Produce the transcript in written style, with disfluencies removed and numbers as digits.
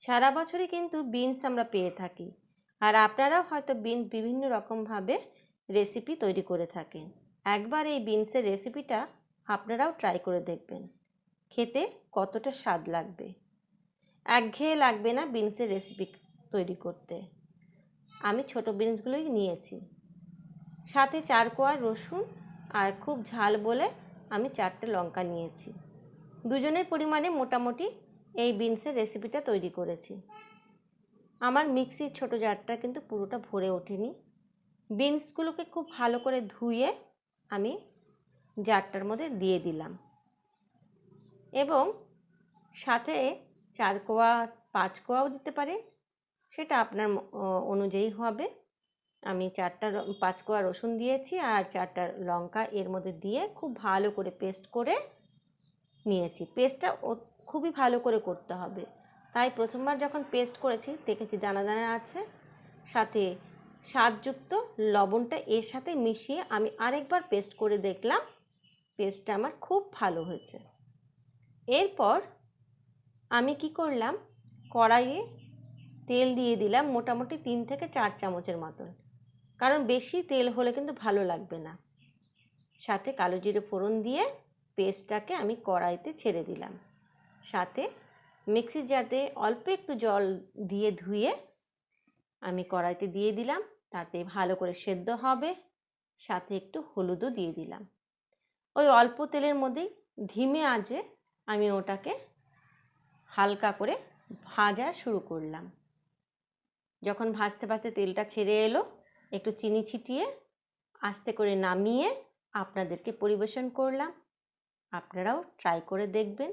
সারা বছরই কিন্তু বিনস আমরা পেয়ে থাকি, আর আপনারাও হয়তো বিনস বিভিন্ন রকমভাবে রেসিপি তৈরি করে থাকেন। একবার এই বিনসের রেসিপিটা আপনারাও ট্রাই করে দেখবেন, খেতে কতটা স্বাদ লাগবে। একঘেয়ে লাগবে না বিনসের রেসিপি তৈরি করতে। আমি ছোট বিনসগুলোই নিয়েছি, সাথে 4 কোয়া রসুন, আর খুব ঝাল বলে আমি 4টে লঙ্কা নিয়েছি। দুজনের পরিমাণে মোটামুটি এই বিনসের রেসিপিটা তৈরি করেছি। আমার মিক্সির ছোট জারটা কিন্তু পুরোটা ভরে ওঠেনি। বিনসগুলোকে খুব ভালো করে ধুয়ে আমি জারটার মধ্যে দিয়ে দিলাম, এবং সাথে 4 কোয়া 5 কোয়াও দিতে পারেন, সেটা আপনার অনুযায়ী হবে। আমি 5 কোয়া রসুন দিয়েছি আর 4টা লঙ্কা এর মধ্যে দিয়ে খুব ভালো করে পেস্ট করে নিয়েছি। পেস্টটা খুবই ভালো করে করতে হবে, তাই প্রথমবার যখন পেস্ট করেছি দেখেছি দানা দানা আছে। সাথে স্বাদযুক্ত লবণটা এর সাথে মিশিয়ে আমি আরেকবার পেস্ট করে দেখলাম, পেস্টটা আমার খুব ভালো হয়েছে। এরপর আমি কি করলাম, কড়াইয়ে তেল দিয়ে দিলাম মোটামুটি 3 থেকে 4 চামচের মতন, কারণ বেশি তেল হলে কিন্তু ভালো লাগবে না। সাথে কালো জিরে ফোড়ন দিয়ে পেস্টটাকে আমি কড়াইতে ছেড়ে দিলাম। সাথে মিক্সির জারে অল্প একটু জল দিয়ে ধুয়ে আমি কড়াইতে দিয়ে দিলাম, তাতে ভালো করে সেদ্ধ হবে। সাথে একটু হলুদও দিয়ে দিলাম। ওই অল্প তেলের মধ্যেই ধিমে আঁচে আমি ওটাকে হালকা করে ভাজা শুরু করলাম। যখন ভাজতে ভাজতে তেলটা ছেড়ে এলো, একটু চিনি ছিটিয়ে আস্তে করে নামিয়ে আপনাদেরকে পরিবেশন করলাম। আপনারাও ট্রাই করে দেখবেন।